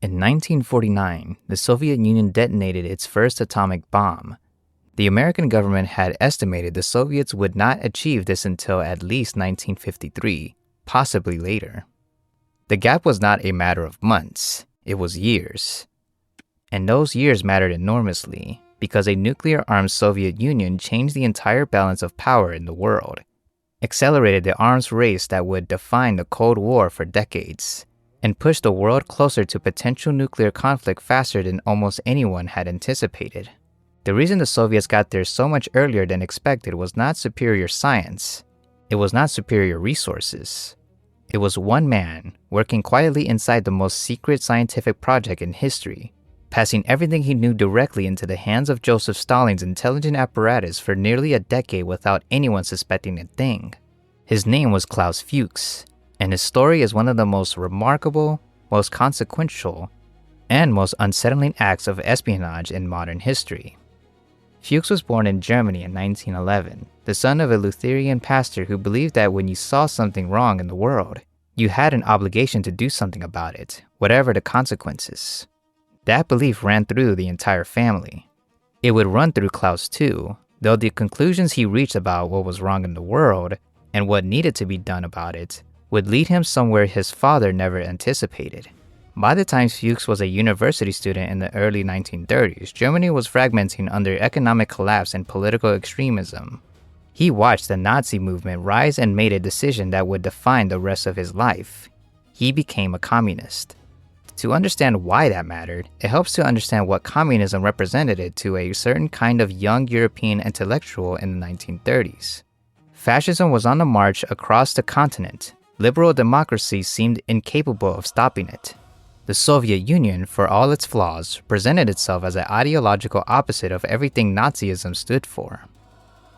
In 1949, the Soviet Union detonated its first atomic bomb. The American government had estimated the Soviets would not achieve this until at least 1953, possibly later. The gap was not a matter of months, it was years. And those years mattered enormously because a nuclear-armed Soviet Union changed the entire balance of power in the world, accelerated the arms race that would define the Cold War for decades, and pushed the world closer to potential nuclear conflict faster than almost anyone had anticipated. The reason the Soviets got there so much earlier than expected was not superior science. It was not superior resources. It was one man working quietly inside the most secret scientific project in history, passing everything he knew directly into the hands of Joseph Stalin's intelligent apparatus for nearly a decade without anyone suspecting a thing. His name was Klaus Fuchs, and his story is one of the most remarkable, most consequential, and most unsettling acts of espionage in modern history. Fuchs was born in Germany in 1911, the son of a Lutheran pastor who believed that when you saw something wrong in the world, you had an obligation to do something about it, whatever the consequences. That belief ran through the entire family. It would run through Klaus too, though the conclusions he reached about what was wrong in the world and what needed to be done about it would lead him somewhere his father never anticipated. By the time Fuchs was a university student in the early 1930s, Germany was fragmenting under economic collapse and political extremism. He watched the Nazi movement rise and made a decision that would define the rest of his life. He became a communist. To understand why that mattered, it helps to understand what communism represented to a certain kind of young European intellectual in the 1930s. Fascism was on the march across the continent. Liberal democracy seemed incapable of stopping it. The Soviet Union, for all its flaws, presented itself as an ideological opposite of everything Nazism stood for.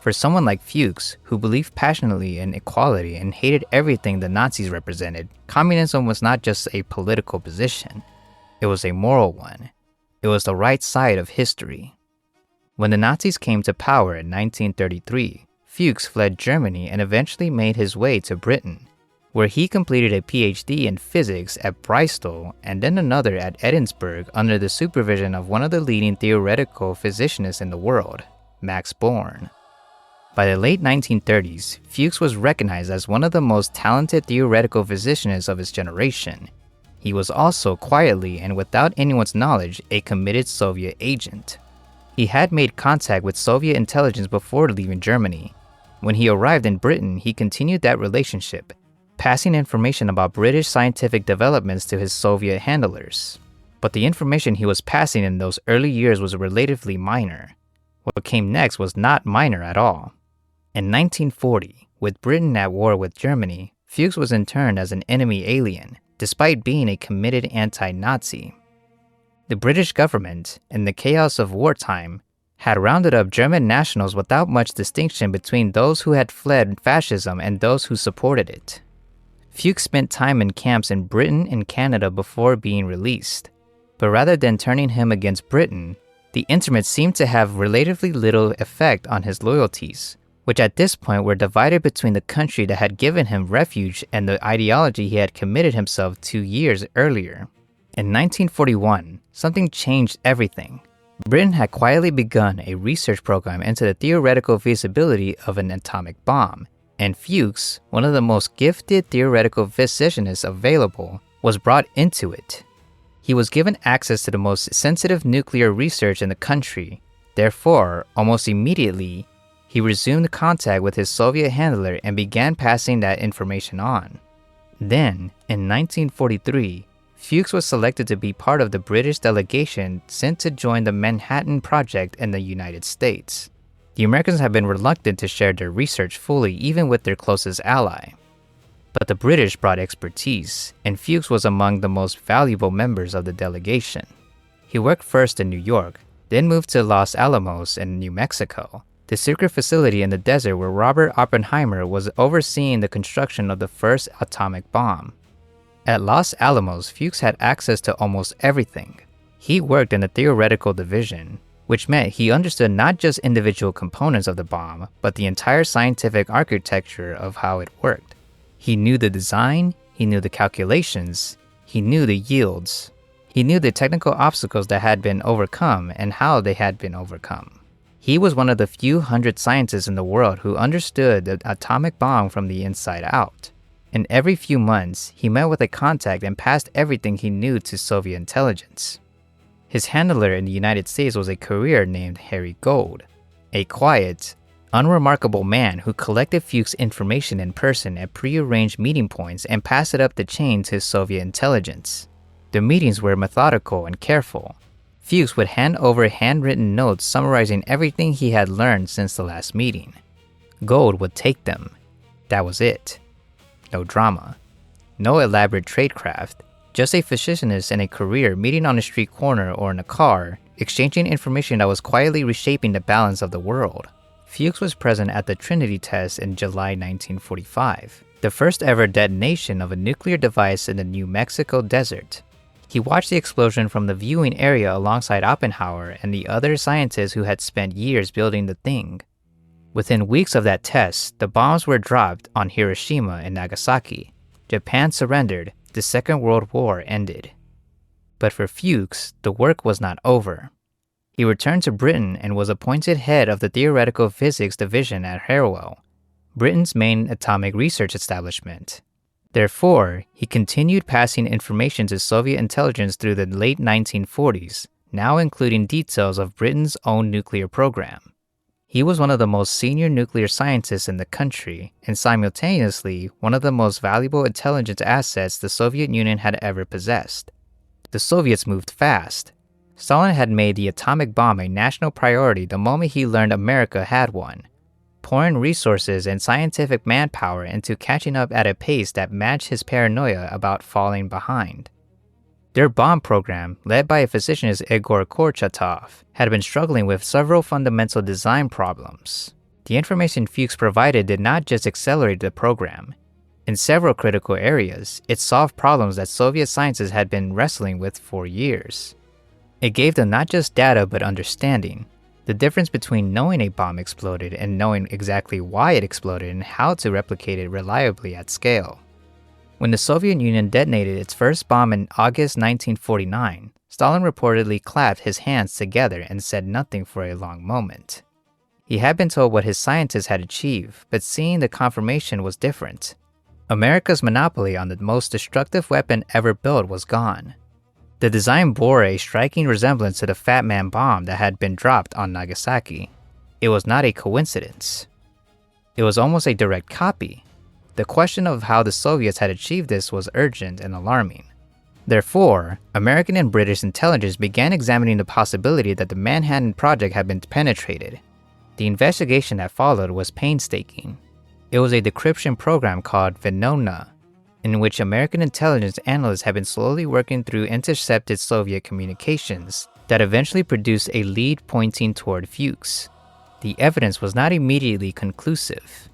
For someone like Fuchs, who believed passionately in equality and hated everything the Nazis represented, communism was not just a political position. It was a moral one. It was the right side of history. When the Nazis came to power in 1933, Fuchs fled Germany and eventually made his way to Britain, where he completed a PhD in physics at Bristol and then another at Edinburgh under the supervision of one of the leading theoretical physicists in the world, Max Born. By the late 1930s, Fuchs was recognized as one of the most talented theoretical physicists of his generation. He was also quietly and without anyone's knowledge a committed Soviet agent. He had made contact with Soviet intelligence before leaving Germany. When he arrived in Britain, he continued that relationship, passing information about British scientific developments to his Soviet handlers. But the information he was passing in those early years was relatively minor. What came next was not minor at all. In 1940, with Britain at war with Germany, Fuchs was interned as an enemy alien, despite being a committed anti-Nazi. The British government, in the chaos of wartime, had rounded up German nationals without much distinction between those who had fled fascism and those who supported it. Fuchs spent time in camps in Britain and Canada before being released, but rather than turning him against Britain, the interment seemed to have relatively little effect on his loyalties, which at this point were divided between the country that had given him refuge and the ideology he had committed himself 2 years earlier. In 1941, something changed everything. Britain had quietly begun a research program into the theoretical feasibility of an atomic bomb, and Fuchs, one of the most gifted theoretical physicists available, was brought into it. He was given access to the most sensitive nuclear research in the country. Therefore, almost immediately, he resumed contact with his Soviet handler and began passing that information on. Then, in 1943, Fuchs was selected to be part of the British delegation sent to join the Manhattan Project in the United States. The Americans had been reluctant to share their research fully even with their closest ally. But the British brought expertise, and Fuchs was among the most valuable members of the delegation. He worked first in New York, then moved to Los Alamos in New Mexico, the secret facility in the desert where Robert Oppenheimer was overseeing the construction of the first atomic bomb. At Los Alamos, Fuchs had access to almost everything. He worked in the theoretical division, which meant he understood not just individual components of the bomb, but the entire scientific architecture of how it worked. He knew the design, he knew the calculations, he knew the yields. He knew the technical obstacles that had been overcome and how they had been overcome. He was one of the few hundred scientists in the world who understood the atomic bomb from the inside out. And every few months, he met with a contact and passed everything he knew to Soviet intelligence. His handler in the United States was a courier named Harry Gold, a quiet, unremarkable man who collected Fuchs' information in person at pre-arranged meeting points and passed it up the chain to Soviet intelligence. The meetings were methodical and careful. Fuchs would hand over handwritten notes summarizing everything he had learned since the last meeting. Gold would take them. That was it. No drama. No elaborate tradecraft. Just a physicist and a courier meeting on a street corner or in a car, exchanging information that was quietly reshaping the balance of the world. Fuchs was present at the Trinity Test in July 1945, the first ever detonation of a nuclear device in the New Mexico desert. He watched the explosion from the viewing area alongside Oppenheimer and the other scientists who had spent years building the thing. Within weeks of that test, the bombs were dropped on Hiroshima and Nagasaki. Japan surrendered. The Second World War ended. But for Fuchs, the work was not over. He returned to Britain and was appointed head of the Theoretical Physics Division at Harwell, Britain's main atomic research establishment. Therefore, he continued passing information to Soviet intelligence through the late 1940s, now including details of Britain's own nuclear program. He was one of the most senior nuclear scientists in the country, and simultaneously one of the most valuable intelligence assets the Soviet Union had ever possessed. The Soviets moved fast. Stalin had made the atomic bomb a national priority the moment he learned America had one, pouring resources and scientific manpower into catching up at a pace that matched his paranoia about falling behind. Their bomb program, led by a physicist Igor Kurchatov, had been struggling with several fundamental design problems. The information Fuchs provided did not just accelerate the program. In several critical areas, it solved problems that Soviet scientists had been wrestling with for years. It gave them not just data but understanding, the difference between knowing a bomb exploded and knowing exactly why it exploded and how to replicate it reliably at scale. When the Soviet Union detonated its first bomb in August 1949, Stalin reportedly clapped his hands together and said nothing for a long moment. He had been told what his scientists had achieved, but seeing the confirmation was different. America's monopoly on the most destructive weapon ever built was gone. The design bore a striking resemblance to the Fat Man bomb that had been dropped on Nagasaki. It was not a coincidence. It was almost a direct copy. The question of how the Soviets had achieved this was urgent and alarming. Therefore, American and British intelligence began examining the possibility that the Manhattan Project had been penetrated. The investigation that followed was painstaking. It was a decryption program called Venona, in which American intelligence analysts had been slowly working through intercepted Soviet communications that eventually produced a lead pointing toward Fuchs. The evidence was not immediately conclusive.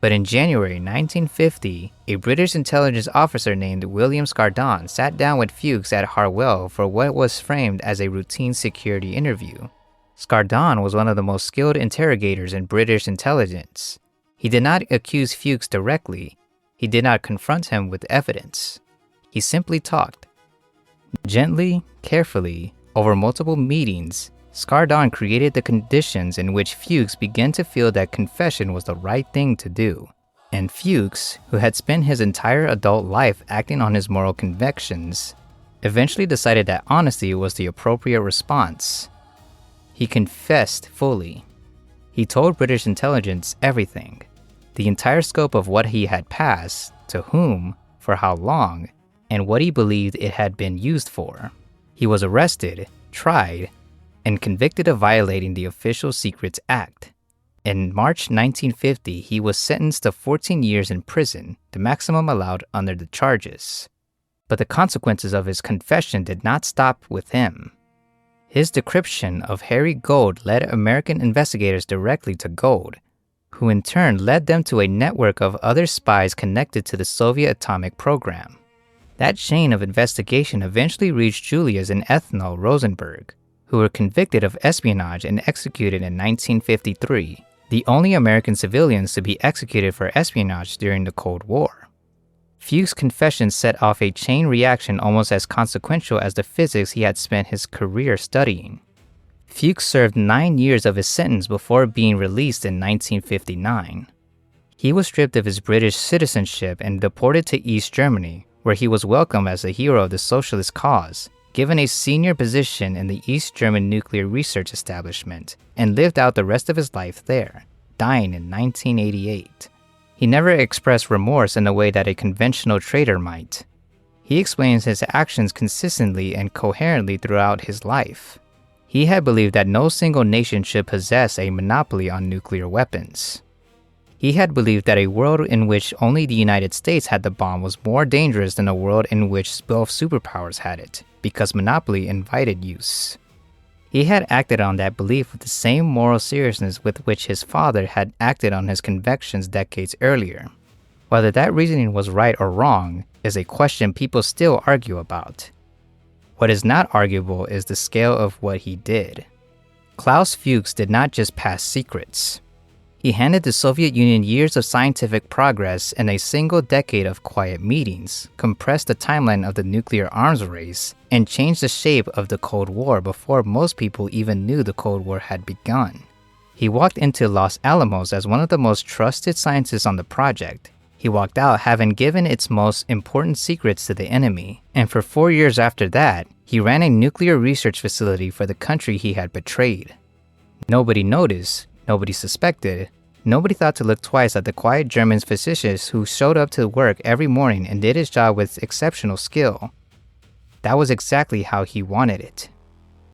But in January 1950, a British intelligence officer named William Scardon sat down with Fuchs at Harwell for what was framed as a routine security interview. Scardon was one of the most skilled interrogators in British intelligence. He did not accuse Fuchs directly. He did not confront him with evidence. He simply talked. Gently, carefully, over multiple meetings, Scardon created the conditions in which Fuchs began to feel that confession was the right thing to do. And Fuchs, who had spent his entire adult life acting on his moral convictions, eventually decided that honesty was the appropriate response. He confessed fully. He told British intelligence everything, the entire scope of what he had passed, to whom, for how long, and what he believed it had been used for. He was arrested, tried, and convicted of violating the Official Secrets Act. In March 1950, he was sentenced to 14 years in prison, the maximum allowed under the charges. But the consequences of his confession did not stop with him. His decryption of Harry Gold led American investigators directly to Gold, who in turn led them to a network of other spies connected to the Soviet atomic program. That chain of investigation eventually reached Julius and Ethno Rosenberg, who were convicted of espionage and executed in 1953, the only American civilians to be executed for espionage during the Cold War. Fuchs' confession set off a chain reaction almost as consequential as the physics he had spent his career studying. Fuchs served 9 years of his sentence before being released in 1959. He was stripped of his British citizenship and deported to East Germany, where he was welcomed as a hero of the socialist cause, given a senior position in the East German nuclear research establishment, and lived out the rest of his life there, dying in 1988. He never expressed remorse in a way that a conventional traitor might. He explains his actions consistently and coherently throughout his life. He had believed that no single nation should possess a monopoly on nuclear weapons. He had believed that a world in which only the United States had the bomb was more dangerous than a world in which both superpowers had it, because monopoly invited use. He had acted on that belief with the same moral seriousness with which his father had acted on his convictions decades earlier. Whether that reasoning was right or wrong is a question people still argue about. What is not arguable is the scale of what he did. Klaus Fuchs did not just pass secrets. He handed the Soviet Union years of scientific progress in a single decade of quiet meetings, compressed the timeline of the nuclear arms race, and changed the shape of the Cold War before most people even knew the Cold War had begun. He walked into Los Alamos as one of the most trusted scientists on the project. He walked out having given its most important secrets to the enemy, and for 4 years after that, he ran a nuclear research facility for the country he had betrayed. Nobody noticed. Nobody suspected. Nobody thought to look twice at the quiet German physicist who showed up to work every morning and did his job with exceptional skill. That was exactly how he wanted it.